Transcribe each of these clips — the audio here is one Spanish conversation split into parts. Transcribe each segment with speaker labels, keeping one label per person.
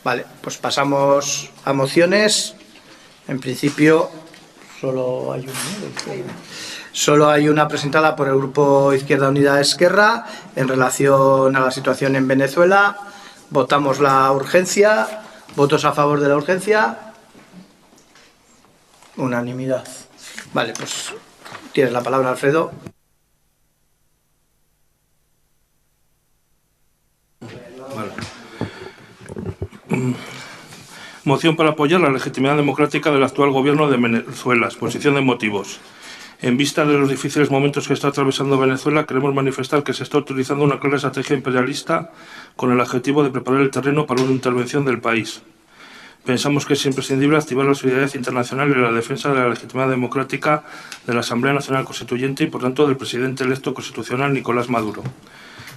Speaker 1: Vale, pues pasamos a mociones. En principio, solo hay una presentada por el Grupo Izquierda Unida Esquerra en relación a la situación en Venezuela. Votamos la urgencia. ¿Votos a favor de la urgencia? Unanimidad. Vale, pues tienes la palabra, Alfredo.
Speaker 2: Moción para apoyar la legitimidad democrática del actual gobierno de Venezuela. Exposición de motivos. En vista de los difíciles momentos que está atravesando Venezuela, queremos manifestar que se está utilizando una clara estrategia imperialista con el objetivo de preparar el terreno para una intervención del país. Pensamos que es imprescindible activar la solidaridad internacional y la defensa de la legitimidad democrática de la Asamblea Nacional Constituyente y, por tanto, del presidente electo constitucional Nicolás Maduro.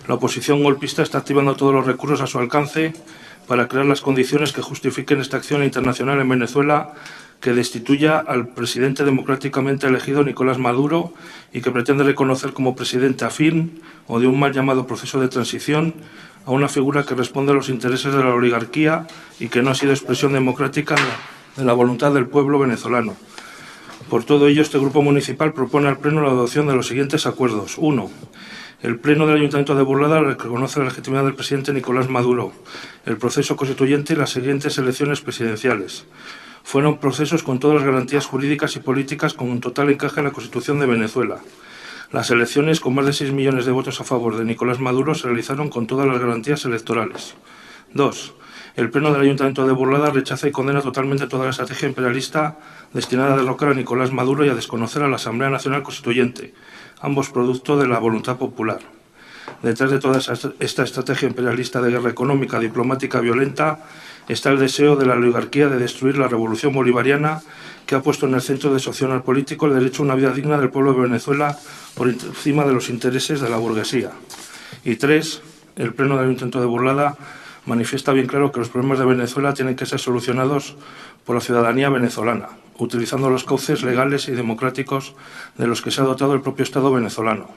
Speaker 2: La oposición golpista está activando todos los recursos a su alcance para crear las condiciones que justifiquen esta acción internacional en Venezuela que destituya al presidente democráticamente elegido Nicolás Maduro y que pretende reconocer como presidente afín o de un mal llamado proceso de transición a una figura que responde a los intereses de la oligarquía y que no ha sido expresión democrática de la voluntad del pueblo venezolano. Por todo ello, este grupo municipal propone al Pleno la adopción de los siguientes acuerdos. 1. El Pleno del Ayuntamiento de Burlada reconoce la legitimidad del presidente Nicolás Maduro, el proceso constituyente y las siguientes elecciones presidenciales. Fueron procesos con todas las garantías jurídicas y políticas con un total encaje en la Constitución de Venezuela. Las elecciones, con más de 6 millones de votos a favor de Nicolás Maduro, se realizaron con todas las garantías electorales. 2. El Pleno del Ayuntamiento de Burlada rechaza y condena totalmente toda la estrategia imperialista destinada a derrocar a Nicolás Maduro y a desconocer a la Asamblea Nacional Constituyente, ambos producto de la voluntad popular. Detrás de toda esta estrategia imperialista de guerra económica, diplomática, violenta, está el deseo de la oligarquía de destruir la revolución bolivariana que ha puesto en el centro de su accionar político el derecho a una vida digna del pueblo de Venezuela por encima de los intereses de la burguesía. Y 3. El Pleno del Ayuntamiento de Burlada manifiesta bien claro que los problemas de Venezuela tienen que ser solucionados por la ciudadanía venezolana, utilizando los cauces legales y democráticos de los que se ha dotado el propio Estado venezolano.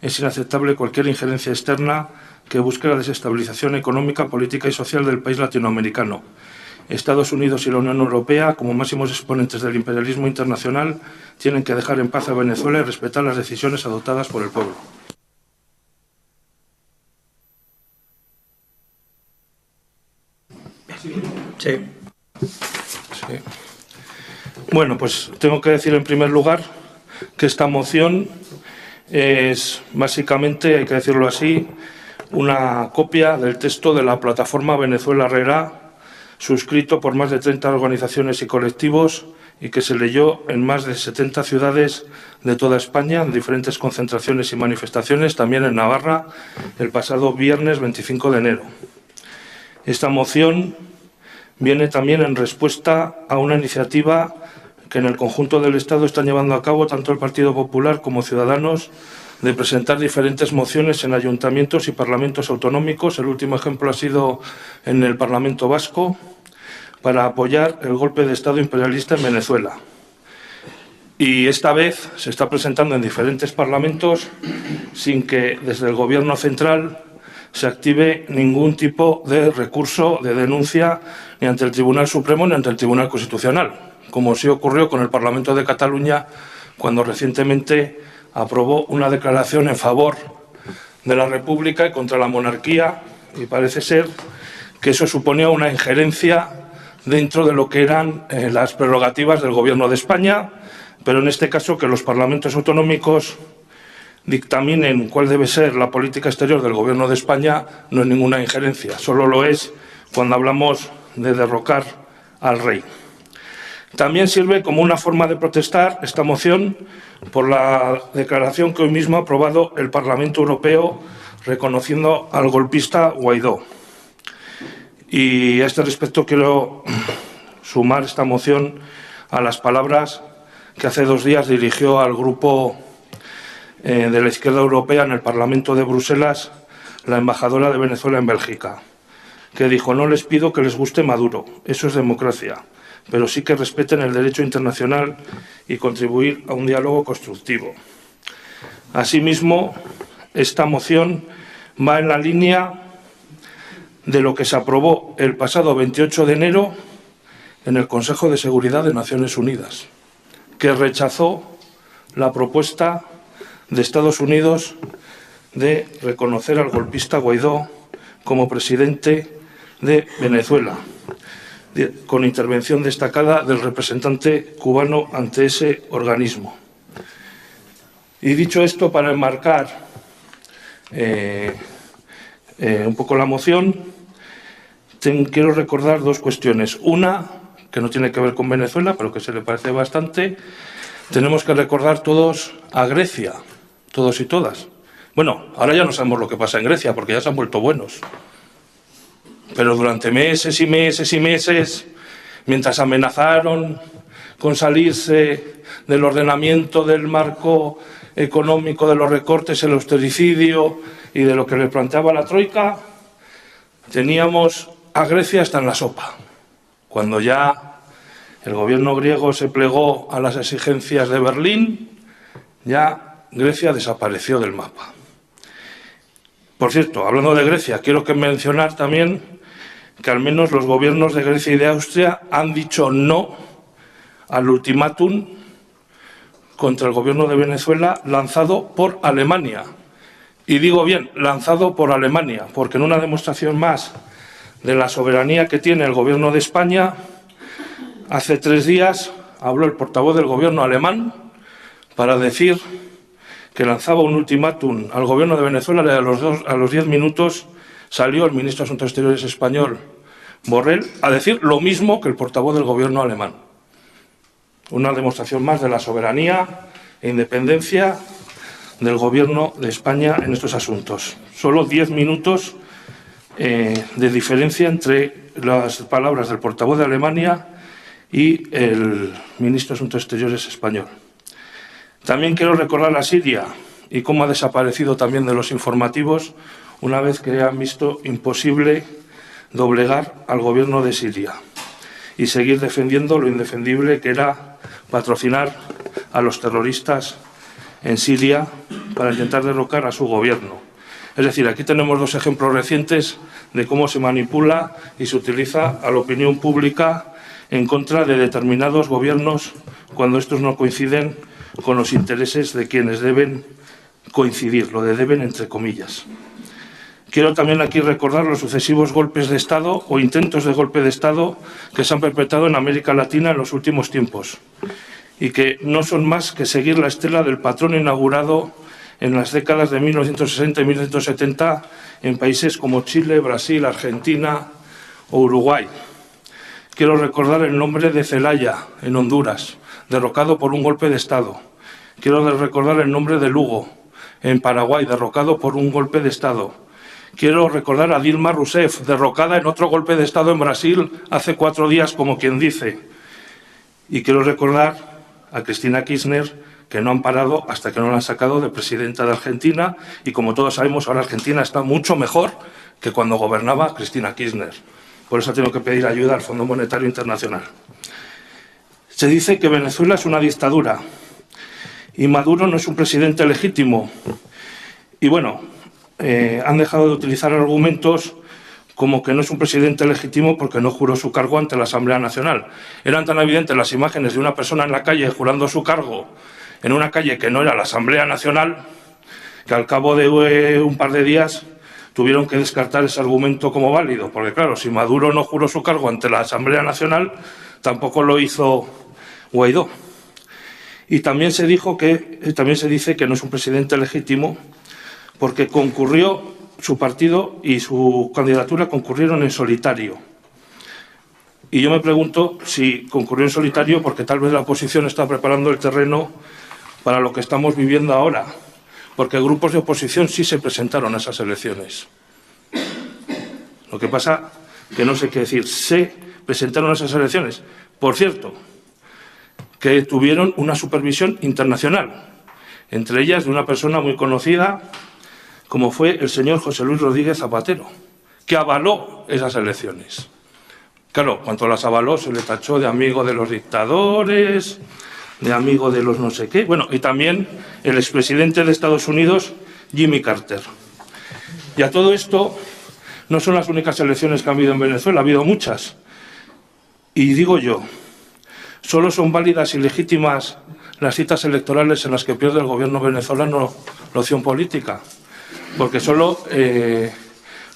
Speaker 2: Es inaceptable cualquier injerencia externa que busque la desestabilización económica, política y social del país latinoamericano. Estados Unidos y la Unión Europea, como máximos exponentes del imperialismo internacional, tienen que dejar en paz a Venezuela y respetar las decisiones adoptadas por el pueblo.
Speaker 1: Sí.
Speaker 2: Bueno, pues tengo que decir en primer lugar que esta moción es básicamente, hay que decirlo así, una copia del texto de la plataforma Venezuela RERA, suscrito por más de 30 organizaciones y colectivos y que se leyó en más de 70 ciudades de toda España, en diferentes concentraciones y manifestaciones, también en Navarra, el pasado viernes 25 de enero. Esta moción viene también en respuesta a una iniciativa que en el conjunto del Estado están llevando a cabo tanto el Partido Popular como Ciudadanos de presentar diferentes mociones en ayuntamientos y parlamentos autonómicos. El último ejemplo ha sido en el Parlamento Vasco para apoyar el golpe de Estado imperialista en Venezuela. Y esta vez se está presentando en diferentes parlamentos sin que desde el Gobierno central se active ningún tipo de recurso de denuncia ni ante el Tribunal Supremo ni ante el Tribunal Constitucional, como sí ocurrió con el Parlamento de Cataluña cuando recientemente aprobó una declaración en favor de la República y contra la monarquía, y parece ser que eso suponía una injerencia dentro de lo que eran las prerrogativas del Gobierno de España, pero en este caso que los parlamentos autonómicos dictaminen cuál debe ser la política exterior del Gobierno de España no es ninguna injerencia, solo lo es cuando hablamos de derrocar al rey. También sirve como una forma de protestar esta moción por la declaración que hoy mismo ha aprobado el Parlamento Europeo reconociendo al golpista Guaidó. Y a este respecto quiero sumar esta moción a las palabras que hace 2 días dirigió al grupo de la izquierda europea en el Parlamento de Bruselas la embajadora de Venezuela en Bélgica, que dijo: no les pido que les guste Maduro, eso es democracia, pero sí que respeten el derecho internacional y contribuir a un diálogo constructivo. Asimismo, esta moción va en la línea de lo que se aprobó el pasado 28 de enero en el Consejo de Seguridad de Naciones Unidas, que rechazó la propuesta de Estados Unidos de reconocer al golpista Guaidó como presidente de Venezuela, con intervención destacada del representante cubano ante ese organismo. Y dicho esto, para enmarcar un poco la moción, quiero recordar dos cuestiones. Una, que no tiene que ver con Venezuela, pero que se le parece bastante. Tenemos que recordar todos a Grecia, todos y todas. Bueno, ahora ya no sabemos lo que pasa en Grecia, porque ya se han vuelto buenos. Pero durante meses y meses y meses, mientras amenazaron con salirse del ordenamiento del marco económico, de los recortes, el austericidio y de lo que le planteaba la Troika, teníamos a Grecia hasta en la sopa. Cuando ya el gobierno griego se plegó a las exigencias de Berlín, ya Grecia desapareció del mapa. Por cierto, hablando de Grecia, quiero mencionar también que al menos los gobiernos de Grecia y de Austria han dicho no al ultimátum contra el gobierno de Venezuela lanzado por Alemania. Y digo bien, lanzado por Alemania, porque en una demostración más de la soberanía que tiene el gobierno de España, hace 3 días habló el portavoz del gobierno alemán para decir que lanzaba un ultimátum al gobierno de Venezuela y a los 10 minutos salió el ministro de Asuntos Exteriores español, Borrell, a decir lo mismo que el portavoz del gobierno alemán. Una demostración más de la soberanía e independencia del gobierno de España en estos asuntos. Solo 10 minutos de diferencia entre las palabras del portavoz de Alemania y el ministro de Asuntos Exteriores español. También quiero recordar a Siria y cómo ha desaparecido también de los informativos una vez que han visto imposible doblegar al gobierno de Siria y seguir defendiendo lo indefendible que era patrocinar a los terroristas en Siria para intentar derrocar a su gobierno. Es decir, aquí tenemos 2 ejemplos recientes de cómo se manipula y se utiliza a la opinión pública en contra de determinados gobiernos cuando estos no coinciden con los intereses de quienes deben coincidir, lo de deben entre comillas. Quiero también aquí recordar los sucesivos golpes de Estado o intentos de golpe de Estado que se han perpetrado en América Latina en los últimos tiempos y que no son más que seguir la estela del patrón inaugurado en las décadas de 1960 y 1970 en países como Chile, Brasil, Argentina o Uruguay. Quiero recordar el nombre de Zelaya, en Honduras, derrocado por un golpe de Estado. Quiero recordar el nombre de Lugo, en Paraguay, derrocado por un golpe de Estado. Quiero recordar a Dilma Rousseff, derrocada en otro golpe de Estado en Brasil hace 4 días, como quien dice. Y quiero recordar a Cristina Kirchner, que no han parado hasta que no la han sacado de presidenta de Argentina. Y como todos sabemos, ahora Argentina está mucho mejor que cuando gobernaba Cristina Kirchner. Por eso tengo que pedir ayuda al Fondo Monetario Internacional. Se dice que Venezuela es una dictadura y Maduro no es un presidente legítimo. Y bueno, han dejado de utilizar argumentos como que no es un presidente legítimo porque no juró su cargo ante la Asamblea Nacional. Eran tan evidentes las imágenes de una persona en la calle jurando su cargo en una calle que no era la Asamblea Nacional, que al cabo de un par de días tuvieron que descartar ese argumento como válido, porque claro, si Maduro no juró su cargo ante la Asamblea Nacional, tampoco lo hizo Guaidó. Y también se dice que no es un presidente legítimo porque concurrió, su partido y su candidatura concurrieron en solitario. Y yo me pregunto si concurrió en solitario porque tal vez la oposición está preparando el terreno para lo que estamos viviendo ahora, porque grupos de oposición sí se presentaron a esas elecciones. Lo que pasa que no sé qué decir, se presentaron a esas elecciones. Por cierto, que tuvieron una supervisión internacional, entre ellas de una persona muy conocida como fue el señor José Luis Rodríguez Zapatero, que avaló esas elecciones. Claro, cuando las avaló se le tachó de amigo de los dictadores, de amigo de los no sé qué. Bueno, y también el expresidente de Estados Unidos, Jimmy Carter. Y a todo esto no son las únicas elecciones que ha habido en Venezuela, ha habido muchas. Y digo yo, solo son válidas y legítimas las citas electorales en las que pierde el gobierno venezolano la opción política, porque solo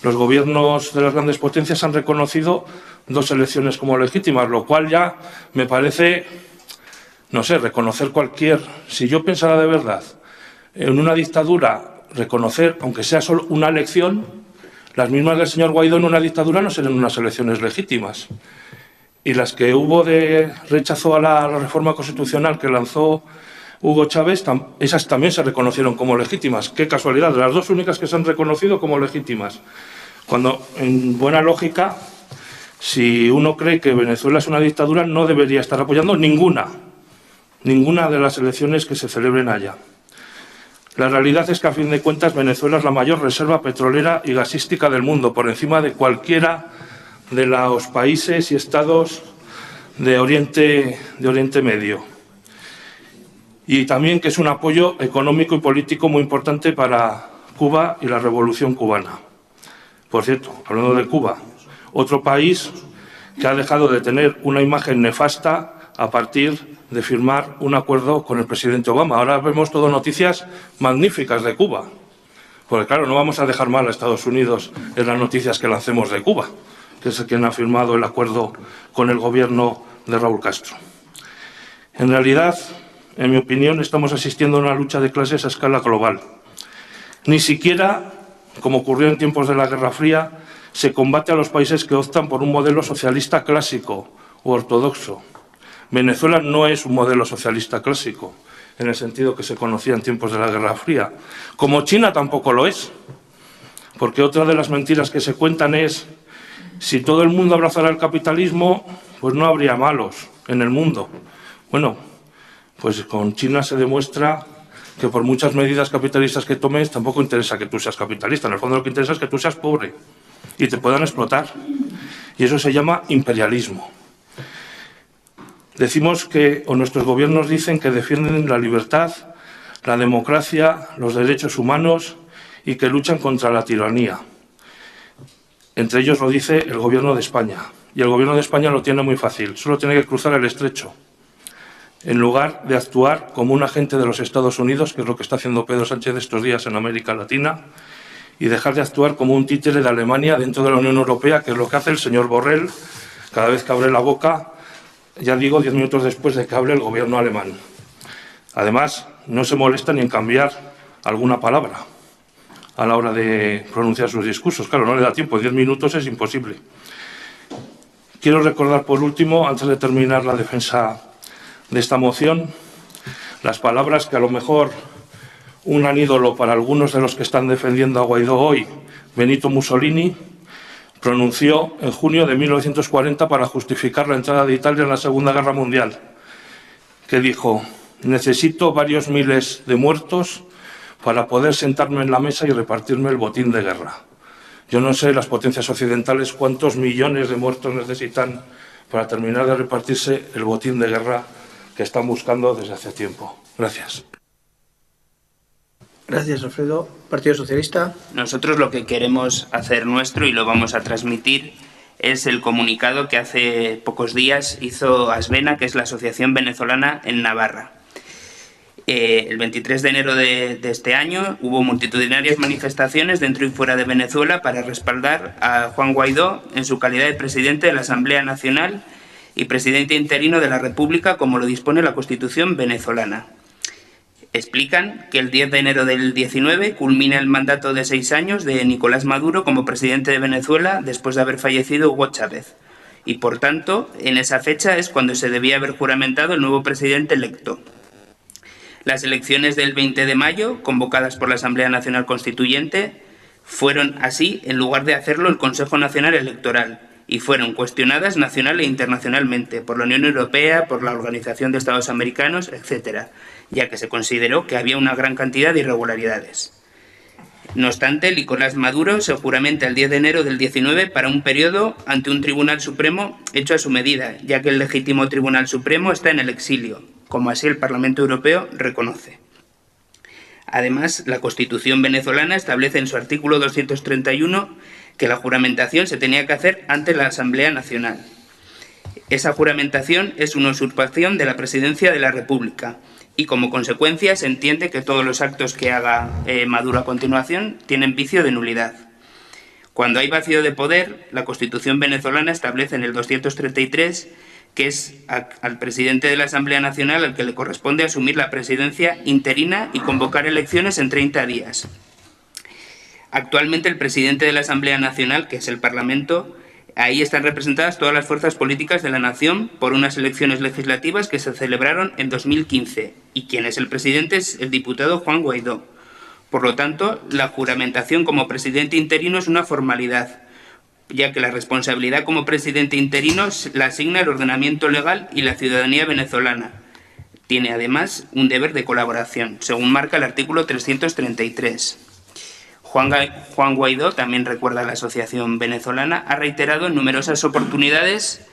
Speaker 2: los gobiernos de las grandes potencias han reconocido 2 elecciones como legítimas, lo cual ya me parece, no sé, reconocer cualquier... Si yo pensara de verdad en una dictadura, reconocer, aunque sea solo una elección, las mismas del señor Guaidó en una dictadura no serían unas elecciones legítimas. Y las que hubo de rechazo a la reforma constitucional que lanzó Hugo Chávez, esas también se reconocieron como legítimas. Qué casualidad, de las 2 únicas que se han reconocido como legítimas. Cuando, en buena lógica, si uno cree que Venezuela es una dictadura, no debería estar apoyando ninguna de las elecciones que se celebren allá. La realidad es que, a fin de cuentas, Venezuela es la mayor reserva petrolera y gasística del mundo, por encima de cualquiera de los países y estados de Oriente Medio. Y también que es un apoyo económico y político muy importante para Cuba y la Revolución cubana. Por cierto, hablando de Cuba, otro país que ha dejado de tener una imagen nefasta a partir de firmar un acuerdo con el presidente Obama. Ahora vemos todo noticias magníficas de Cuba, porque claro, no vamos a dejar mal a Estados Unidos en las noticias que lancemos de Cuba, que es quien ha firmado el acuerdo con el gobierno de Raúl Castro. En realidad, en mi opinión, estamos asistiendo a una lucha de clases a escala global. Ni siquiera, como ocurrió en tiempos de la Guerra Fría, se combate a los países que optan por un modelo socialista clásico o ortodoxo. Venezuela no es un modelo socialista clásico, en el sentido que se conocía en tiempos de la Guerra Fría. Como China tampoco lo es, porque otra de las mentiras que se cuentan es: si todo el mundo abrazara el capitalismo, pues no habría malos en el mundo. Bueno, pues con China se demuestra que por muchas medidas capitalistas que tomes, tampoco interesa que tú seas capitalista. En el fondo lo que interesa es que tú seas pobre y te puedan explotar. Y eso se llama imperialismo. Decimos que, o nuestros gobiernos dicen que defienden la libertad, la democracia, los derechos humanos y que luchan contra la tiranía. Entre ellos lo dice el Gobierno de España. Y el Gobierno de España lo tiene muy fácil. Solo tiene que cruzar el estrecho. En lugar de actuar como un agente de los Estados Unidos, que es lo que está haciendo Pedro Sánchez estos días en América Latina, y dejar de actuar como un títere de Alemania dentro de la Unión Europea, que es lo que hace el señor Borrell cada vez que abre la boca, ya digo, 10 minutos después de que hable el gobierno alemán. Además, no se molesta ni en cambiar alguna palabra a la hora de pronunciar sus discursos. Claro, no le da tiempo, 10 minutos es imposible. Quiero recordar, por último, antes de terminar la defensa de esta moción, las palabras que a lo mejor un gran ídolo para algunos de los que están defendiendo a Guaidó hoy, Benito Mussolini, pronunció en junio de 1940 para justificar la entrada de Italia en la Segunda Guerra Mundial, que dijo: necesito varios miles de muertos para poder sentarme en la mesa y repartirme el botín de guerra. Yo no sé las potencias occidentales cuántos millones de muertos necesitan para terminar de repartirse el botín de guerra que están buscando desde hace tiempo. Gracias.
Speaker 1: Gracias, Alfredo. Partido Socialista.
Speaker 3: Nosotros lo que queremos hacer nuestro, y lo vamos a transmitir, es el comunicado que hace pocos días hizo ASBENA, que es la Asociación Venezolana en Navarra. El 23 de enero de este año hubo multitudinarias manifestaciones dentro y fuera de Venezuela para respaldar a Juan Guaidó en su calidad de presidente de la Asamblea Nacional y presidente interino de la República, como lo dispone la Constitución venezolana. Explican que el 10 de enero del 19 culmina el mandato de 6 años de Nicolás Maduro como presidente de Venezuela después de haber fallecido Hugo Chávez. Y por tanto, en esa fecha es cuando se debía haber juramentado el nuevo presidente electo. Las elecciones del 20 de mayo, convocadas por la Asamblea Nacional Constituyente, fueron así en lugar de hacerlo el Consejo Nacional Electoral, y fueron cuestionadas nacional e internacionalmente por la Unión Europea, por la Organización de Estados Americanos, etc., ya que se consideró que había una gran cantidad de irregularidades. No obstante, Nicolás Maduro se juramenta el 10 de enero del 19 para un periodo ante un Tribunal Supremo hecho a su medida, ya que el legítimo Tribunal Supremo está en el exilio, como así el Parlamento Europeo reconoce. Además, la Constitución venezolana establece en su artículo 231 que la juramentación se tenía que hacer ante la Asamblea Nacional. Esa juramentación es una usurpación de la Presidencia de la República y, como consecuencia, se entiende que todos los actos que haga Maduro a continuación tienen vicio de nulidad. Cuando hay vacío de poder, la Constitución venezolana establece en el 233 que es al presidente de la Asamblea Nacional al que le corresponde asumir la presidencia interina y convocar elecciones en 30 días. Actualmente el presidente de la Asamblea Nacional, que es el Parlamento, ahí están representadas todas las fuerzas políticas de la nación por unas elecciones legislativas que se celebraron en 2015 y quien es el presidente es el diputado Juan Guaidó. Por lo tanto, la juramentación como presidente interino es una formalidad, ya que la responsabilidad como presidente interino la asigna el ordenamiento legal y la ciudadanía venezolana. Tiene además un deber de colaboración, según marca el artículo 333. Juan Guaidó, también recuerda la Asociación Venezolana, ha reiterado en numerosas oportunidades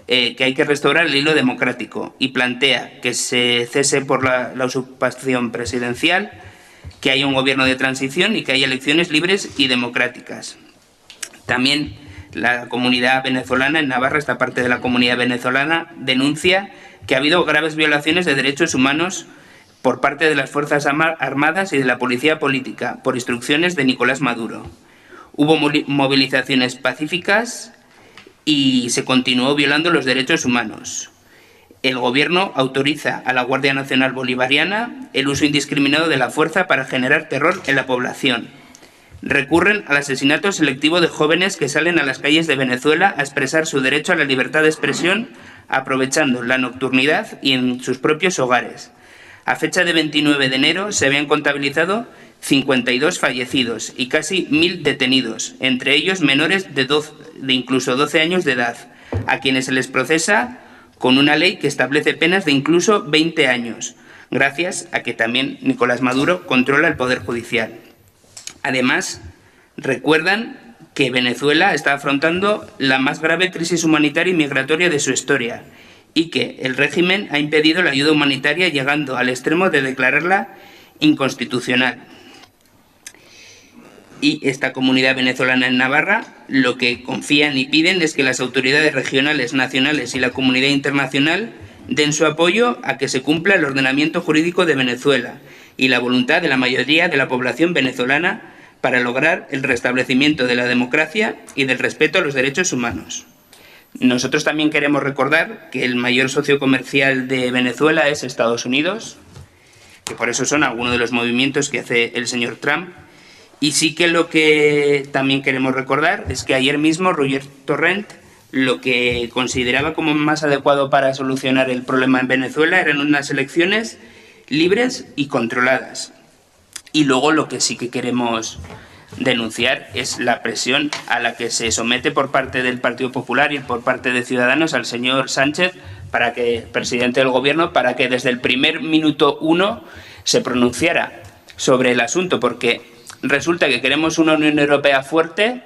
Speaker 3: que hay que restaurar el hilo democrático y plantea que se cese por la usurpación presidencial, que haya un gobierno de transición y que haya elecciones libres y democráticas. También la comunidad venezolana en Navarra, esta parte de la comunidad venezolana, denuncia que ha habido graves violaciones de derechos humanos por parte de las Fuerzas Armadas y de la Policía Política, por instrucciones de Nicolás Maduro. Hubo movilizaciones pacíficas y se continuó violando los derechos humanos. El Gobierno autoriza a la Guardia Nacional Bolivariana el uso indiscriminado de la fuerza para generar terror en la población. Recurren al asesinato selectivo de jóvenes que salen a las calles de Venezuela a expresar su derecho a la libertad de expresión, aprovechando la nocturnidad y en sus propios hogares. A fecha de 29 de enero se habían contabilizado 52 fallecidos y casi 1000 detenidos, entre ellos menores de incluso 12 años de edad, a quienes se les procesa con una ley que establece penas de incluso 20 años, gracias a que también Nicolás Maduro controla el Poder Judicial. Además, recuerdan que Venezuela está afrontando la más grave crisis humanitaria y migratoria de su historia y que el régimen ha impedido la ayuda humanitaria llegando al extremo de declararla inconstitucional. Y esta comunidad venezolana en Navarra lo que confían y piden es que las autoridades regionales, nacionales y la comunidad internacional den su apoyo a que se cumpla el ordenamiento jurídico de Venezuela y la voluntad de la mayoría de la población venezolana para lograr el restablecimiento de la democracia y del respeto a los derechos humanos. Nosotros también queremos recordar que el mayor socio comercial de Venezuela es Estados Unidos, que por eso son algunos de los movimientos que hace el señor Trump. Y sí que lo que también queremos recordar es que ayer mismo Roger Torrent lo que consideraba como más adecuado para solucionar el problema en Venezuela eran unas elecciones libres y controladas. Y luego lo que sí que queremos denunciar es la presión a la que se somete por parte del Partido Popular y por parte de Ciudadanos al señor Sánchez, presidente del Gobierno, para que desde el primer minuto 1 se pronunciara sobre el asunto, porque resulta que queremos una Unión Europea fuerte,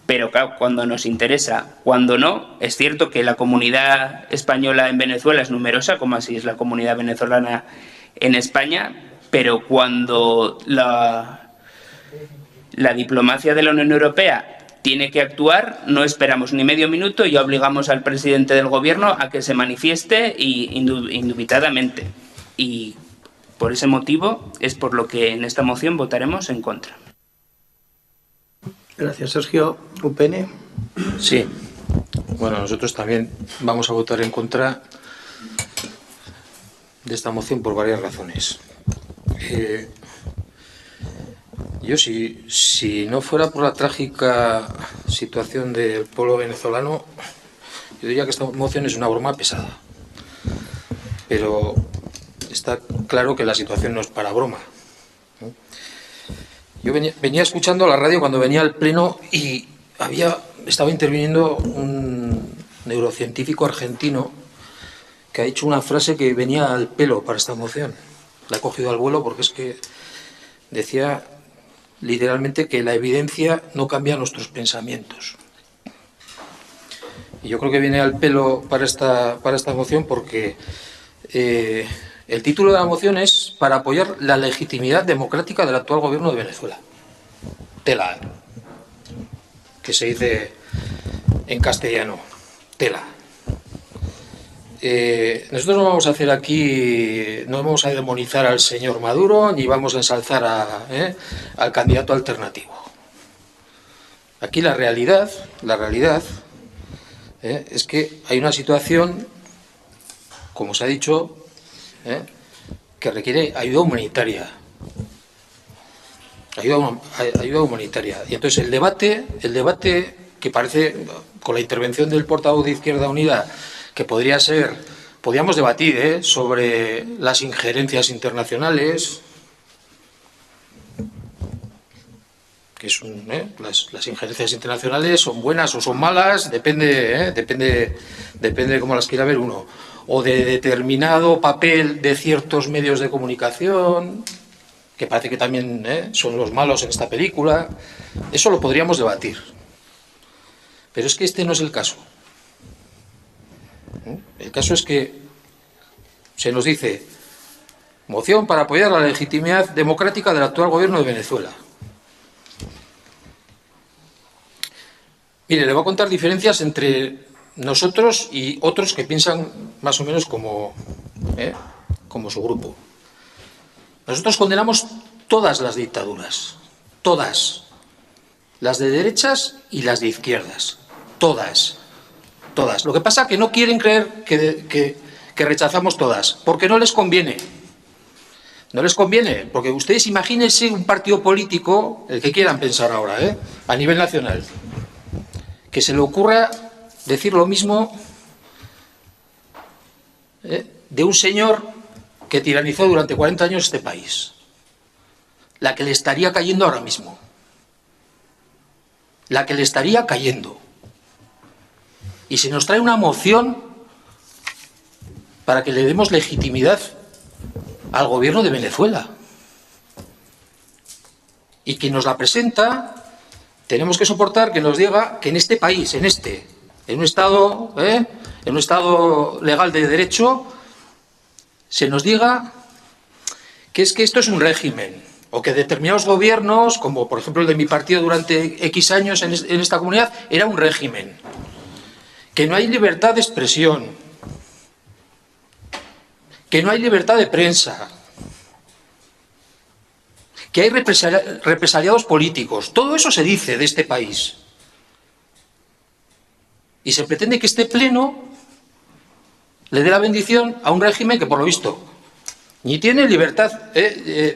Speaker 3: pero claro, cuando nos interesa, cuando no. Es cierto que la comunidad española en Venezuela es numerosa, como así es la comunidad venezolana en España, pero cuando la diplomacia de la Unión Europea tiene que actuar, no esperamos ni medio minuto y obligamos al presidente del Gobierno a que se manifieste indubitadamente. Y por ese motivo es por lo que en esta moción votaremos en contra.
Speaker 1: Gracias, Sergio. UPN.
Speaker 4: Sí. Bueno, nosotros también vamos a votar en contra de esta moción por varias razones. Yo, si no fuera por la trágica situación del pueblo venezolano, yo diría que esta moción es una broma pesada. Pero está claro que la situación no es para broma. Yo venía escuchando la radio cuando venía al pleno y estaba interviniendo un neurocientífico argentino que ha dicho una frase que venía al pelo para esta moción. La he cogido al vuelo porque es que decía literalmente que la evidencia no cambia nuestros pensamientos. Y yo creo que viene al pelo para esta moción porque el título de la moción es para apoyar la legitimidad democrática del actual gobierno de Venezuela. Tela. que se dice en castellano, tela. Nosotros no vamos a hacer aquí, no vamos a demonizar al señor Maduro ni vamos a ensalzar al candidato alternativo. Aquí la realidad es que hay una situación, como se ha dicho, que requiere ayuda humanitaria. Ayuda humanitaria. Y entonces el debate que parece, con la intervención del portavoz de Izquierda Unida, que podríamos debatir sobre las injerencias internacionales, que las injerencias internacionales son buenas o son malas, depende de cómo las quiera ver uno, o de determinado papel de ciertos medios de comunicación, que parece que también son los malos en esta película. Eso lo podríamos debatir, pero es que este no es el caso. El caso es que se nos dice moción para apoyar la legitimidad democrática del actual gobierno de Venezuela. Mire, le voy a contar diferencias entre nosotros y otros que piensan más o menos como su grupo. Nosotros condenamos todas las dictaduras, todas, las de derechas y las de izquierdas, todas. Lo que pasa es que no quieren creer que rechazamos todas, porque no les conviene. No les conviene, porque ustedes imagínense un partido político, el que quieran pensar ahora, a nivel nacional, que se le ocurra decir lo mismo de un señor que tiranizó durante 40 años este país, la que le estaría cayendo ahora mismo, la que le estaría cayendo. Y se nos trae una moción para que le demos legitimidad al gobierno de Venezuela. Y quien nos la presenta, tenemos que soportar que nos diga que en este país, en un estado legal de derecho, se nos diga que es que esto es un régimen, o que determinados gobiernos, como por ejemplo el de mi partido durante X años en esta comunidad, era un régimen. Que no hay libertad de expresión, que no hay libertad de prensa, que hay represaliados políticos. Todo eso se dice de este país. Y se pretende que este pleno le dé la bendición a un régimen que por lo visto ni tiene libertad,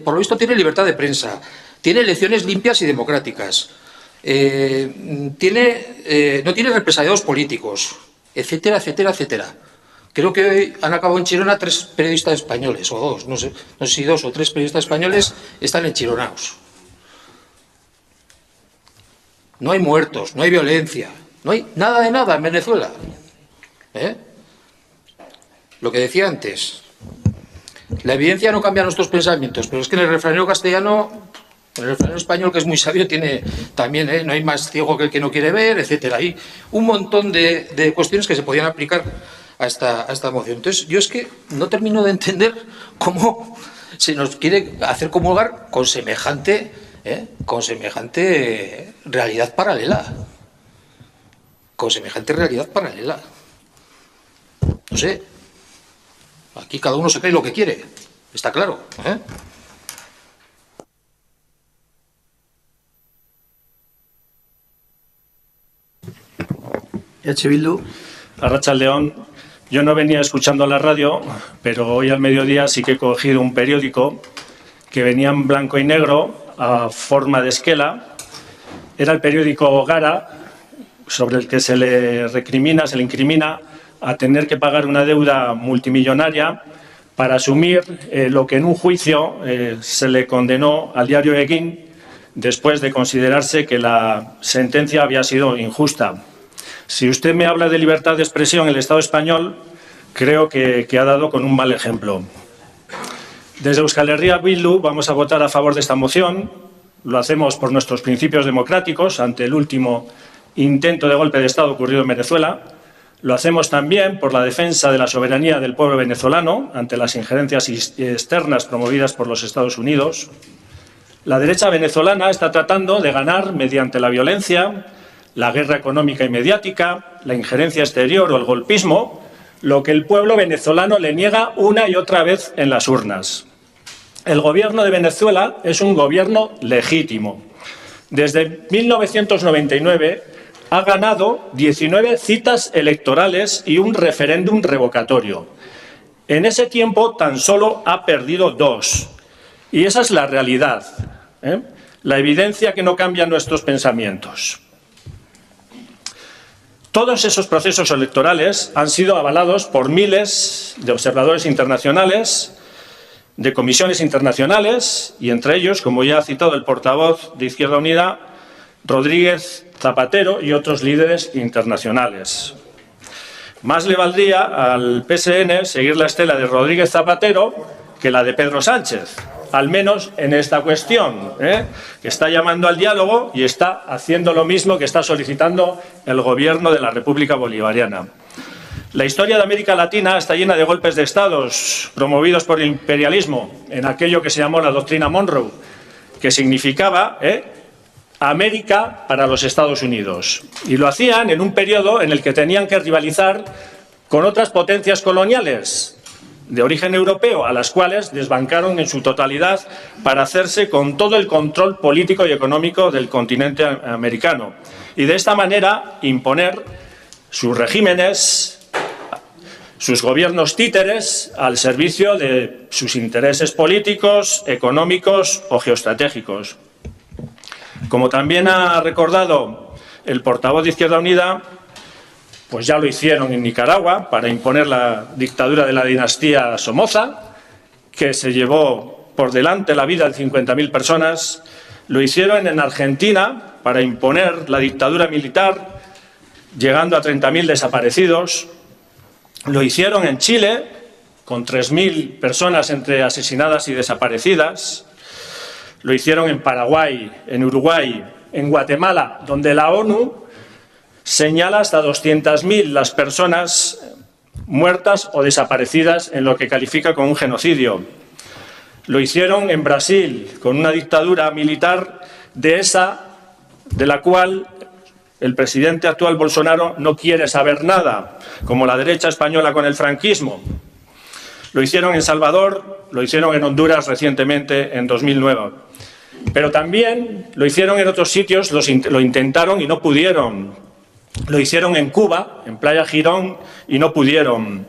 Speaker 4: por lo visto tiene libertad de prensa, tiene elecciones limpias y democráticas, no tiene represaliados políticos, etcétera, etcétera, etcétera. Creo que hoy han acabado en Chirona 3 periodistas españoles, o 2, no sé si 2 o 3 periodistas españoles están enchironados. No hay muertos, no hay violencia, no hay nada de nada en Venezuela. Lo que decía antes, la evidencia no cambia nuestros pensamientos, pero es que en el refranero castellano, en el refranero español, que es muy sabio, tiene también, no hay más ciego que el que no quiere ver, etcétera. Hay un montón de cuestiones que se podían aplicar a esta moción. Entonces, yo es que no termino de entender cómo se nos quiere hacer comulgar con semejante realidad paralela. Con semejante realidad paralela. No sé. Aquí cada uno se cree lo que quiere. Está claro,
Speaker 1: Bildu.
Speaker 5: Arratsaldeon. Yo no venía escuchando la radio, pero hoy al mediodía sí que he cogido un periódico que venía en blanco y negro a forma de esquela. Era el periódico Gara, sobre el que se le incrimina a tener que pagar una deuda multimillonaria para asumir lo que en un juicio se le condenó al diario Egin después de considerarse que la sentencia había sido injusta. Si usted me habla de libertad de expresión en el Estado español, creo que ha dado con un mal ejemplo. Desde Euskal Herria Bildu vamos a votar a favor de esta moción. Lo hacemos por nuestros principios democráticos ante el último intento de golpe de Estado ocurrido en Venezuela. Lo hacemos también por la defensa de la soberanía del pueblo venezolano ante las injerencias externas promovidas por los Estados Unidos. La derecha venezolana está tratando de ganar mediante la violencia la guerra económica y mediática, la injerencia exterior o el golpismo, lo que el pueblo venezolano le niega una y otra vez en las urnas. El gobierno de Venezuela es un gobierno legítimo. Desde 1999 ha ganado 19 citas electorales y un referéndum revocatorio. En ese tiempo tan solo ha perdido 2. Y esa es la realidad, la evidencia que no cambia nuestros pensamientos. Todos esos procesos electorales han sido avalados por miles de observadores internacionales, de comisiones internacionales, y entre ellos, como ya ha citado el portavoz de Izquierda Unida, Rodríguez Zapatero y otros líderes internacionales. Más le valdría al PSN seguir la estela de Rodríguez Zapatero que la de Pedro Sánchez, al menos en esta cuestión, que está llamando al diálogo y está haciendo lo mismo que está solicitando el gobierno de la República Bolivariana. La historia de América Latina está llena de golpes de estados promovidos por el imperialismo en aquello que se llamó la doctrina Monroe, que significaba América para los Estados Unidos. Y lo hacían en un periodo en el que tenían que rivalizar con otras potencias coloniales de origen europeo, a las cuales desbancaron en su totalidad para hacerse con todo el control político y económico del continente americano. Y de esta manera imponer sus regímenes, sus gobiernos títeres, al servicio de sus intereses políticos, económicos o geoestratégicos. Como también ha recordado el portavoz de Izquierda Unida, pues ya lo hicieron en Nicaragua para imponer la dictadura de la dinastía Somoza, que se llevó por delante la vida de 50.000 personas. Lo hicieron en Argentina para imponer la dictadura militar, llegando a 30.000 desaparecidos. Lo hicieron en Chile, con 3.000 personas entre asesinadas y desaparecidas. Lo hicieron en Paraguay, en Uruguay, en Guatemala, donde la ONU señala hasta 200.000 las personas muertas o desaparecidas en lo que califica como un genocidio. Lo hicieron en Brasil, con una dictadura militar de la cual el presidente actual Bolsonaro no quiere saber nada, como la derecha española con el franquismo. Lo hicieron en Salvador, lo hicieron en Honduras recientemente, en 2009. Pero también lo hicieron en otros sitios, lo intentaron y no pudieron. Lo hicieron en Cuba, en Playa Girón, y no pudieron.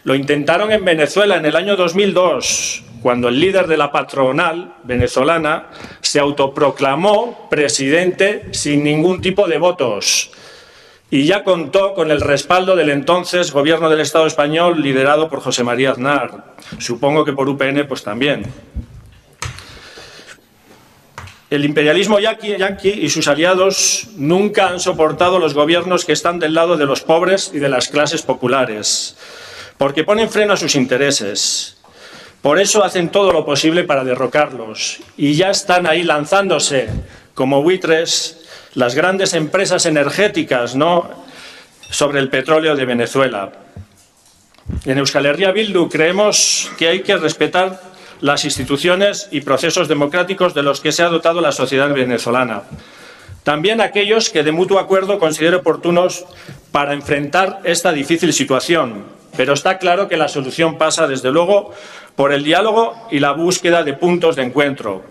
Speaker 5: Lo intentaron en Venezuela en el año 2002, cuando el líder de la patronal venezolana se autoproclamó presidente sin ningún tipo de votos. Y ya contó con el respaldo del entonces gobierno del Estado español liderado por José María Aznar. Supongo que por UPN pues también. El imperialismo yanqui y sus aliados nunca han soportado los gobiernos que están del lado de los pobres y de las clases populares, porque ponen freno a sus intereses. Por eso hacen todo lo posible para derrocarlos y ya están ahí lanzándose como buitres las grandes empresas energéticas, sobre el petróleo de Venezuela. En Euskal Herria Bildu creemos que hay que respetar las instituciones y procesos democráticos de los que se ha dotado la sociedad venezolana. También aquellos que de mutuo acuerdo considere oportunos para enfrentar esta difícil situación. Pero está claro que la solución pasa, desde luego, por el diálogo y la búsqueda de puntos de encuentro.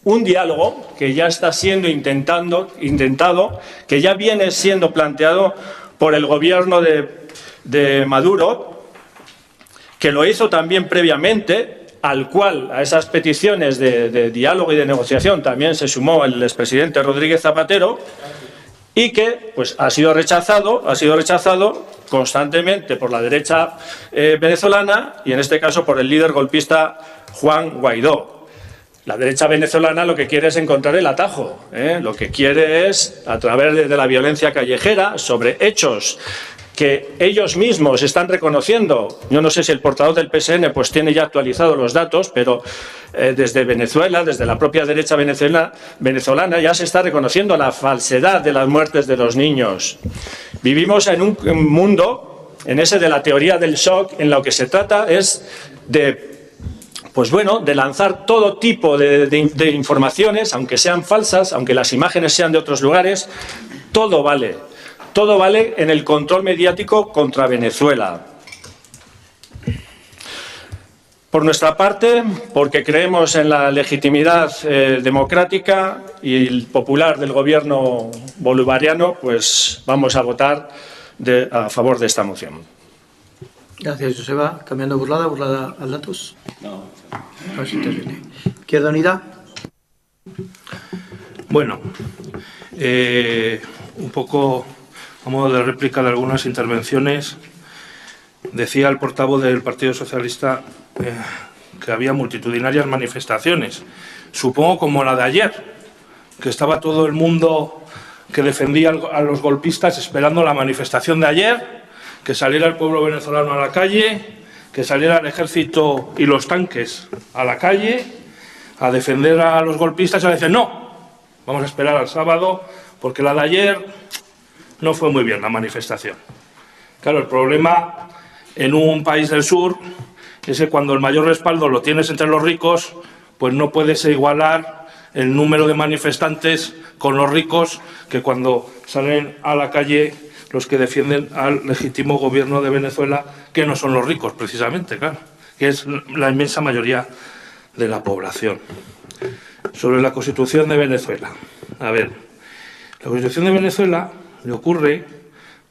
Speaker 5: Un diálogo que ya está siendo intentado, que ya viene siendo planteado por el gobierno de Maduro, que lo hizo también previamente, al cual a esas peticiones de diálogo y de negociación también se sumó el expresidente Rodríguez Zapatero, y que pues ha sido rechazado constantemente por la derecha venezolana y en este caso por el líder golpista Juan Guaidó. La derecha venezolana lo que quiere es encontrar el atajo, lo que quiere es, a través de la violencia callejera, sobre hechos que ellos mismos están reconociendo. Yo no sé si el portavoz del PSN pues tiene ya actualizados los datos, pero desde Venezuela, desde la propia derecha venezolana, ya se está reconociendo la falsedad de las muertes de los niños. Vivimos en un mundo, en ese de la teoría del shock, en lo que se trata es de lanzar todo tipo de informaciones, aunque sean falsas, aunque las imágenes sean de otros lugares, Todo vale en el control mediático contra Venezuela. Por nuestra parte, porque creemos en la legitimidad democrática y popular del gobierno bolivariano, pues vamos a votar a favor de esta moción.
Speaker 1: Gracias, Joseba. Cambiando burlada al datos. No. A ver si interviene. Izquierda Unida.
Speaker 2: Bueno, un poco a modo de réplica de algunas intervenciones. Decía el portavoz del Partido Socialista que había multitudinarias manifestaciones, supongo como la de ayer, que estaba todo el mundo que defendía a los golpistas esperando la manifestación de ayer, que saliera el pueblo venezolano a la calle, que saliera el ejército y los tanques a la calle a defender a los golpistas, y a decir no, vamos a esperar al sábado porque la de ayer no fue muy bien la manifestación. Claro, el problema en un país del sur es que cuando el mayor respaldo lo tienes entre los ricos, pues no puedes igualar el número de manifestantes con los ricos que cuando salen a la calle los que defienden al legítimo gobierno de Venezuela, que no son los ricos precisamente, claro, que es la inmensa mayoría de la población. Sobre la Constitución de Venezuela. A ver, la Constitución de Venezuela le ocurre,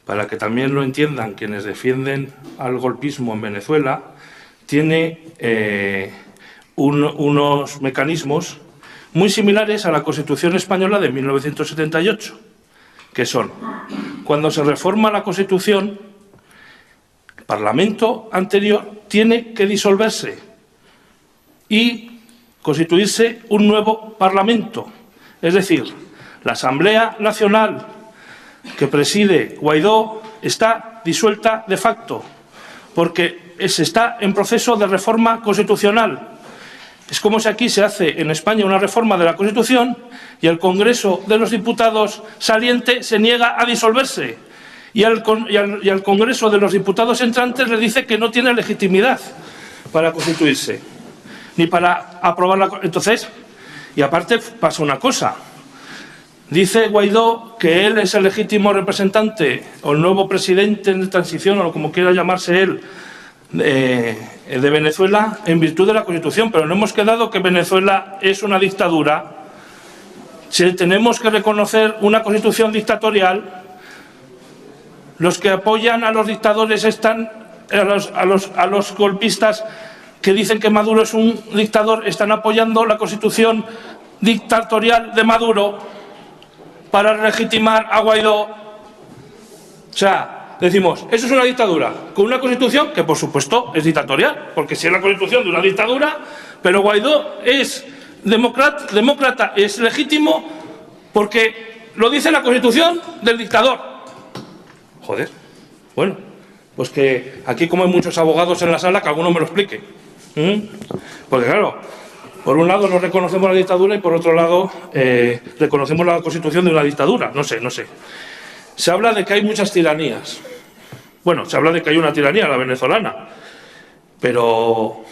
Speaker 2: para que también lo entiendan quienes defienden al golpismo en Venezuela, tiene unos mecanismos muy similares a la Constitución española de 1978, que son, cuando se reforma la Constitución, el Parlamento anterior tiene que disolverse y constituirse un nuevo Parlamento. Es decir, la Asamblea Nacional que preside Guaidó está disuelta de facto, porque se está en proceso de reforma constitucional. Es como si aquí se hace en España una reforma de la Constitución y el Congreso de los Diputados saliente se niega a disolverse y al Congreso de los Diputados entrantes le dice que no tiene legitimidad para constituirse ni para aprobar la... Entonces, y aparte pasa una cosa. Dice Guaidó que él es el legítimo representante o el nuevo presidente de transición o como quiera llamarse él de Venezuela en virtud de la Constitución, pero no hemos quedado que Venezuela es una dictadura. Si tenemos que reconocer una Constitución dictatorial, los que apoyan a los dictadores están a los golpistas que dicen que Maduro es un dictador, están apoyando la Constitución dictatorial de Maduro para legitimar a Guaidó. O sea, decimos, eso es una dictadura, con una Constitución que por supuesto es dictatorial, porque si es la Constitución de una dictadura, pero Guaidó es demócrata, es legítimo porque lo dice la Constitución del dictador. Joder, bueno, pues que aquí como hay muchos abogados en la sala, que alguno me lo explique. Porque claro, por un lado no reconocemos la dictadura y por otro lado reconocemos la Constitución de una dictadura, no sé. Se habla de que hay muchas tiranías. Bueno, se habla de que hay una tiranía, la venezolana. Pero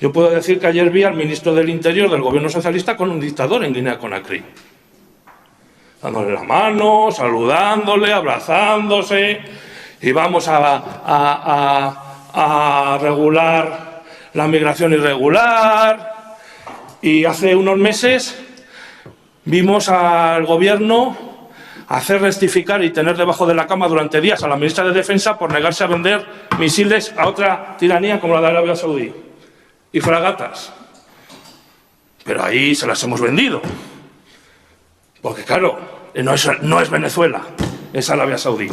Speaker 2: yo puedo decir que ayer vi al ministro del Interior del gobierno socialista con un dictador en Guinea-Conakry. Dándole la mano, saludándole, abrazándose. Y vamos a regular la migración irregular. Y hace unos meses vimos al gobierno hacer rectificar y tener debajo de la cama durante días a la ministra de Defensa por negarse a vender misiles a otra tiranía como la de Arabia Saudí y fragatas. Pero ahí se las hemos vendido. Porque claro, no es Venezuela, es Arabia Saudí.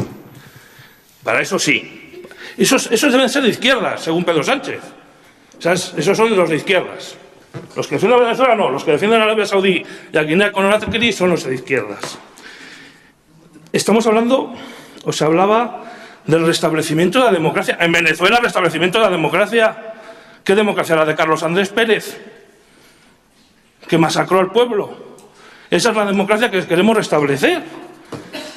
Speaker 2: Para eso sí. Esos deben ser de izquierdas, según Pedro Sánchez. O sea, esos son los de izquierdas. Los que defienden a Venezuela no, los que defienden a Arabia Saudí y a Guinea-Conakry son los de izquierdas. Estamos hablando, o se hablaba, del restablecimiento de la democracia. En Venezuela, el restablecimiento de la democracia. ¿Qué democracia? La de Carlos Andrés Pérez, que masacró al pueblo. Esa es la democracia que queremos restablecer.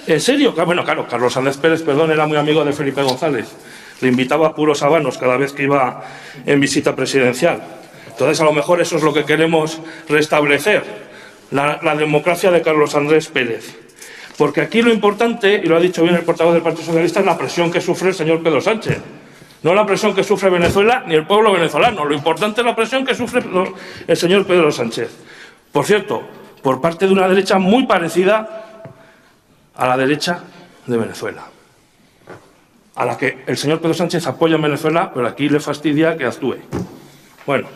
Speaker 2: ¿En serio? Bueno, claro, Carlos Andrés Pérez, perdón, era muy amigo de Felipe González. Le invitaba a puros habanos cada vez que iba en visita presidencial. Entonces, a lo mejor eso es lo que queremos restablecer, la democracia de Carlos Andrés Pérez. Porque aquí lo importante, y lo ha dicho bien el portavoz del Partido Socialista, es la presión que sufre el señor Pedro Sánchez. No la presión que sufre Venezuela ni el pueblo venezolano. Lo importante es la presión que sufre el señor Pedro Sánchez. Por cierto, por parte de una derecha muy parecida a la derecha de Venezuela, a la que el señor Pedro Sánchez apoya en Venezuela, pero aquí le fastidia que actúe. Bueno,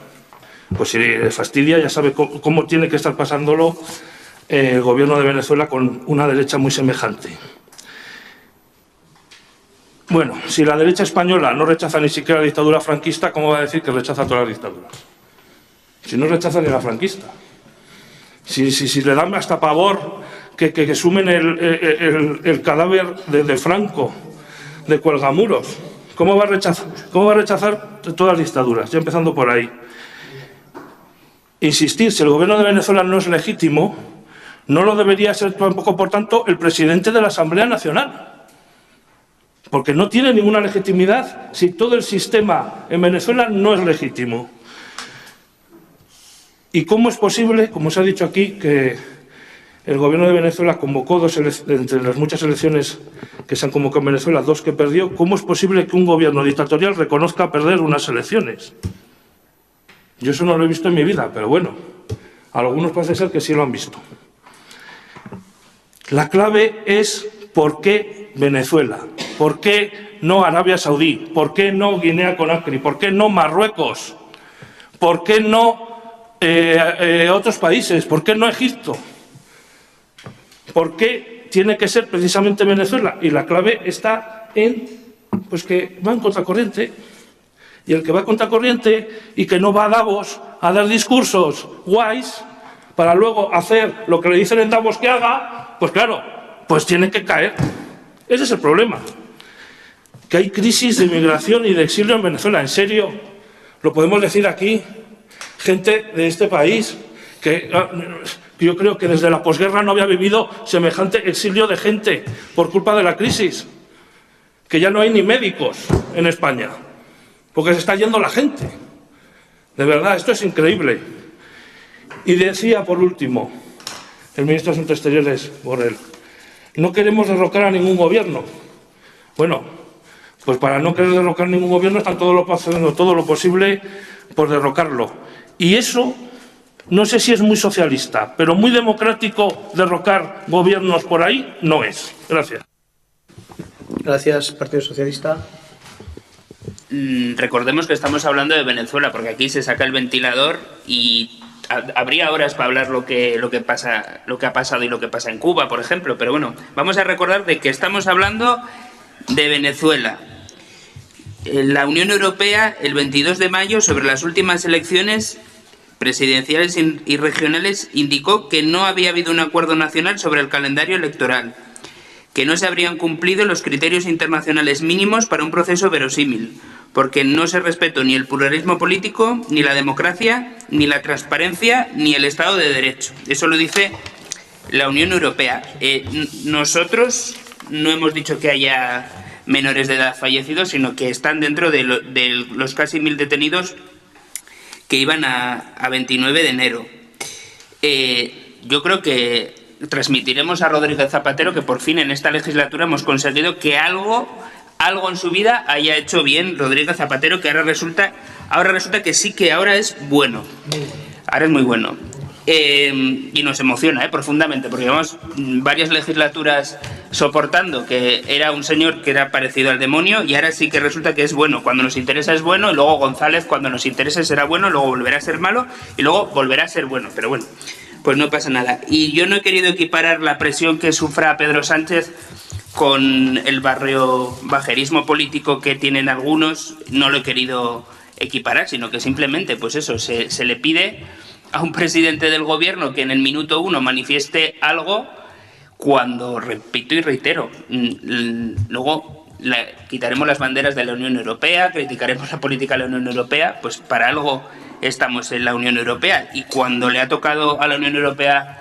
Speaker 2: pues si le fastidia, ya sabe cómo tiene que estar pasándolo el gobierno de Venezuela con una derecha muy semejante. Bueno, si la derecha española no rechaza ni siquiera la dictadura franquista, ¿cómo va a decir que rechaza todas las dictaduras? Si no rechaza ni la franquista. Si le dan hasta pavor que sumen el cadáver de Franco, de Cuelgamuros, ¿cómo va a rechazar todas las dictaduras? Ya empezando por ahí. Insistir, si el gobierno de Venezuela no es legítimo, no lo debería ser tampoco, por tanto, el presidente de la Asamblea Nacional. Porque no tiene ninguna legitimidad si todo el sistema en Venezuela no es legítimo. ¿Y cómo es posible, como se ha dicho aquí, que el gobierno de Venezuela convocó entre las muchas elecciones que se han convocado en Venezuela, 2 que perdió? ¿Cómo es posible que un gobierno dictatorial reconozca perder unas elecciones? Yo eso no lo he visto en mi vida, pero bueno, algunos parece ser que sí lo han visto. La clave es ¿por qué Venezuela? ¿Por qué no Arabia Saudí? ¿Por qué no Guinea Conakry? ¿Por qué no Marruecos? ¿Por qué no otros países? ¿Por qué no Egipto? ¿Por qué tiene que ser precisamente Venezuela? Y la clave está en pues que va en contracorriente. Y el que va a contracorriente y que no va a Davos a dar discursos guays para luego hacer lo que le dicen en Davos que haga, pues claro, pues tiene que caer. Ese es el problema. Que hay crisis de inmigración y de exilio en Venezuela. En serio, lo podemos decir aquí, gente de este país, que yo creo que desde la posguerra no había vivido semejante exilio de gente por culpa de la crisis. Que ya no hay ni médicos en España, porque se está yendo la gente. De verdad, esto es increíble. Y decía, por último, el ministro de Asuntos Exteriores, Borrell, no queremos derrocar a ningún gobierno. Bueno, pues para no querer derrocar ningún gobierno están haciendo todo lo posible por derrocarlo. Y eso, no sé si es muy socialista, pero muy democrático derrocar gobiernos por ahí, no es. Gracias.
Speaker 1: Gracias, Partido Socialista.
Speaker 3: Recordemos que estamos hablando de Venezuela, porque aquí se saca el ventilador y habría horas para hablar lo que ha pasado y lo que pasa en Cuba, por ejemplo, pero bueno, vamos a recordar de que estamos hablando de Venezuela. La Unión Europea, el 22 de mayo, sobre las últimas elecciones presidenciales y regionales, indicó que no había habido un acuerdo nacional sobre el calendario electoral, que no se habrían cumplido los criterios internacionales mínimos para un proceso verosímil, porque no se respetó ni el pluralismo político, ni la democracia, ni la transparencia, ni el Estado de Derecho. Eso lo dice la Unión Europea. Nosotros no hemos dicho que haya menores de edad fallecidos, sino que están dentro de los casi 1000 detenidos que iban a 29 de enero. Yo creo que transmitiremos a Rodríguez Zapatero que por fin en esta legislatura hemos conseguido que algo en su vida haya hecho bien Rodríguez Zapatero, que ahora resulta que sí, que ahora es bueno. Ahora es muy bueno. Y nos emociona profundamente, porque llevamos varias legislaturas soportando que era un señor que era parecido al demonio, y ahora sí que resulta que es bueno. Cuando nos interesa es bueno, y luego González cuando nos interesa será bueno, luego volverá a ser malo y luego volverá a ser bueno. Pero bueno, pues no pasa nada. Y yo no he querido equiparar la presión que sufra Pedro Sánchez con el bajerismo político que tienen algunos. No lo he querido equiparar, sino que simplemente, pues eso, se le pide a un presidente del gobierno que en el minuto 1 manifieste algo, cuando, repito y reitero, luego quitaremos las banderas de la Unión Europea, criticaremos la política de la Unión Europea, pues para algo estamos en la Unión Europea. Y cuando le ha tocado a la Unión Europea,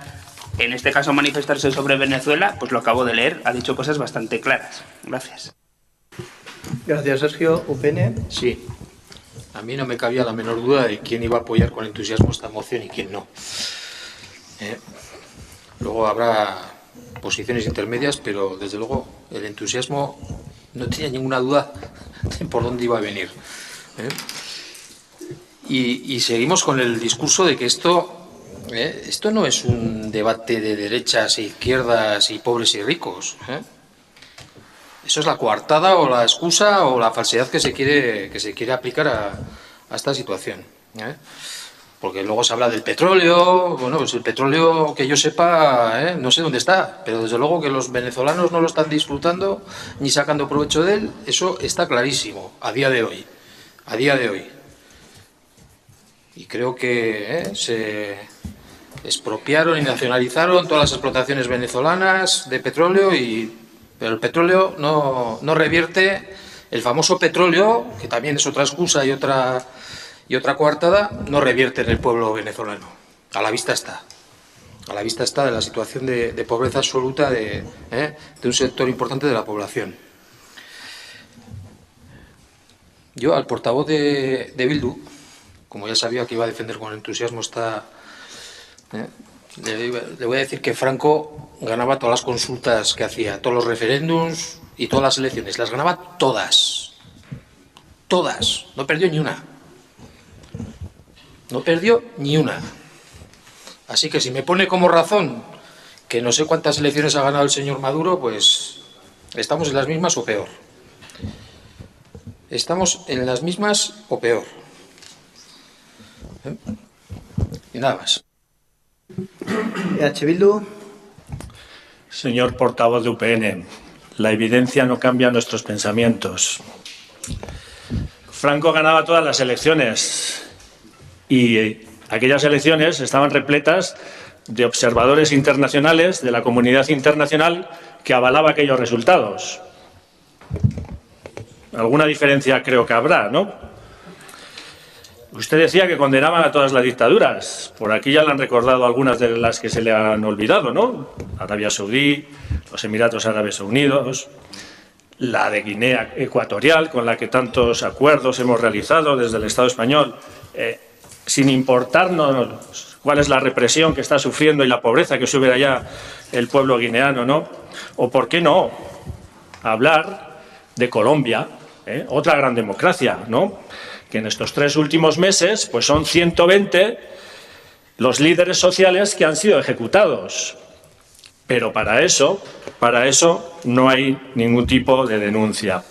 Speaker 3: en este caso, manifestarse sobre Venezuela, pues lo acabo de leer, ha dicho cosas bastante claras. Gracias.
Speaker 1: Gracias, Sergio. UPN.
Speaker 4: Sí. A mí no me cabía la menor duda de quién iba a apoyar con entusiasmo esta moción y quién no. Luego habrá posiciones intermedias, pero desde luego el entusiasmo no tenía ninguna duda de por dónde iba a venir. Y seguimos con el discurso de que esto no es un debate de derechas e izquierdas y pobres y ricos. Eso es la coartada o la excusa o la falsedad que se quiere aplicar a esta situación. Porque luego se habla del petróleo. Bueno, pues el petróleo, que yo sepa, no sé dónde está, pero desde luego que los venezolanos no lo están disfrutando ni sacando provecho de él. Eso está clarísimo a día de hoy. Y creo que se expropiaron y nacionalizaron todas las explotaciones venezolanas de petróleo, pero el petróleo no revierte. El famoso petróleo, que también es otra excusa y otra coartada, no revierte en el pueblo venezolano. A la vista está de la situación de pobreza absoluta de un sector importante de la población. Yo, al portavoz de Bildu, como ya sabía que iba a defender con entusiasmo le voy a decir que Franco ganaba todas las consultas que hacía, todos los referéndums y todas las elecciones. Las ganaba todas. Todas. No perdió ni una. Así que si me pone como razón que no sé cuántas elecciones ha ganado el señor Maduro, pues estamos en las mismas o peor. Y nada más.
Speaker 1: EH Bildu.
Speaker 5: Señor portavoz de UPN, la evidencia no cambia nuestros pensamientos. Franco ganaba todas las elecciones y aquellas elecciones estaban repletas de observadores internacionales, de la comunidad internacional, que avalaba aquellos resultados. Alguna diferencia creo que habrá, ¿no? Usted decía que condenaban a todas las dictaduras. Por aquí ya le han recordado algunas de las que se le han olvidado, ¿no? Arabia Saudí, los Emiratos Árabes Unidos, la de Guinea Ecuatorial, con la que tantos acuerdos hemos realizado desde el Estado español, sin importarnos cuál es la represión que está sufriendo y la pobreza que sufre allá el pueblo guineano, ¿no? O, ¿por qué no?, hablar de Colombia, otra gran democracia, ¿no?, que en estos 3 últimos meses pues son 120 los líderes sociales que han sido ejecutados. Pero para eso no hay ningún tipo de denuncia.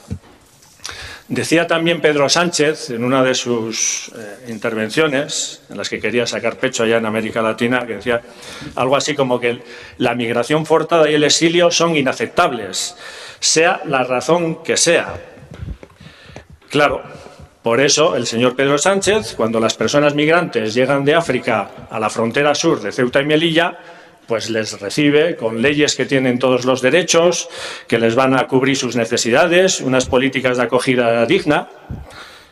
Speaker 5: Decía también Pedro Sánchez en una de sus intervenciones, en las que quería sacar pecho allá en América Latina, que decía algo así como que la migración forzada y el exilio son inaceptables, sea la razón que sea. Claro, por eso el señor Pedro Sánchez, cuando las personas migrantes llegan de África a la frontera sur de Ceuta y Melilla, pues les recibe con leyes que tienen todos los derechos, que les van a cubrir sus necesidades, unas políticas de acogida digna.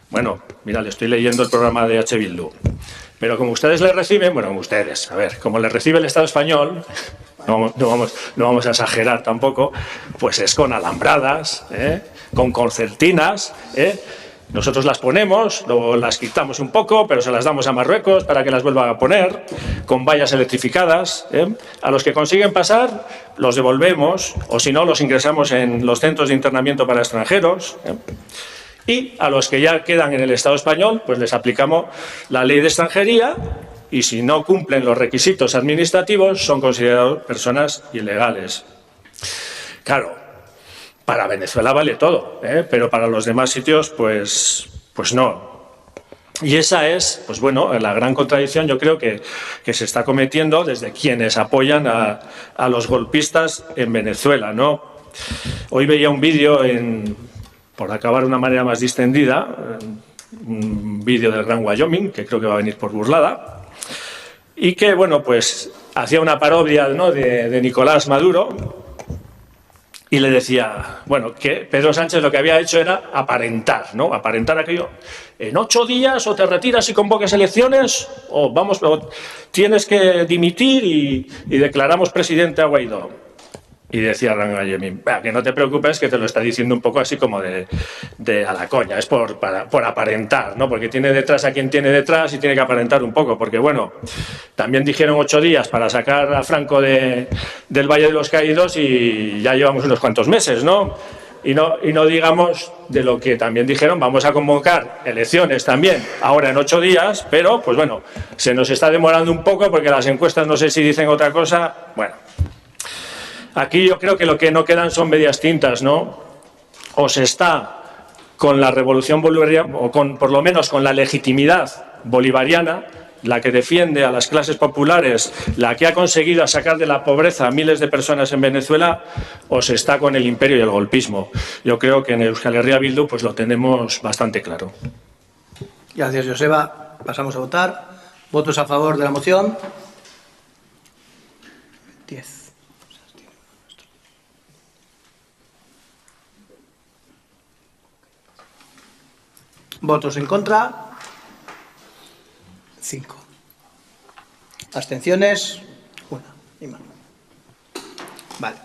Speaker 5: Bueno, mira, le estoy leyendo el programa de EH Bildu. Pero como ustedes le reciben, bueno, como le recibe el Estado español, no vamos a exagerar tampoco, pues es con alambradas, con concertinas, Nosotros las ponemos, luego las quitamos un poco, pero se las damos a Marruecos para que las vuelvan a poner, con vallas electrificadas. A los que consiguen pasar, los devolvemos, o si no, los ingresamos en los centros de internamiento para extranjeros. Y a los que ya quedan en el Estado español, pues les aplicamos la ley de extranjería y si no cumplen los requisitos administrativos, son considerados personas ilegales. Claro, para Venezuela vale todo, pero para los demás sitios, pues no. Y esa es, pues bueno, la gran contradicción, yo creo que se está cometiendo desde quienes apoyan a los golpistas en Venezuela, ¿no? Hoy veía un vídeo, por acabar de una manera más distendida, un vídeo del Gran Wyoming, que creo que va a venir por burlada, y que, bueno, pues hacía una parodia, ¿no?, de Nicolás Maduro. Y le decía, bueno, que Pedro Sánchez lo que había hecho era aparentar, ¿no? Aparentar aquello. En 8 días o te retiras y convocas elecciones o tienes que dimitir y declaramos presidente a Guaidó. Y decía Rangayemin, que no te preocupes, que te lo está diciendo un poco así como de a la coña, es por aparentar, ¿no? Porque tiene detrás a quien tiene detrás y tiene que aparentar un poco, porque bueno, también dijeron 8 días para sacar a Franco del Valle de los Caídos y ya llevamos unos cuantos meses, ¿no? Y no digamos de lo que también dijeron, vamos a convocar elecciones también, ahora en 8 días, pero pues bueno, se nos está demorando un poco porque las encuestas no sé si dicen otra cosa, bueno. Aquí yo creo que lo que no quedan son medias tintas, ¿no? O se está con la revolución bolivariana, o por lo menos con la legitimidad bolivariana, la que defiende a las clases populares, la que ha conseguido sacar de la pobreza a miles de personas en Venezuela, o se está con el imperio y el golpismo. Yo creo que en Euskal Herria Bildu pues lo tenemos bastante claro.
Speaker 1: Gracias, Joseba. Pasamos a votar. ¿Votos a favor de la moción? 10. ¿Votos en contra? 5. ¿Abstenciones? 1. Vale.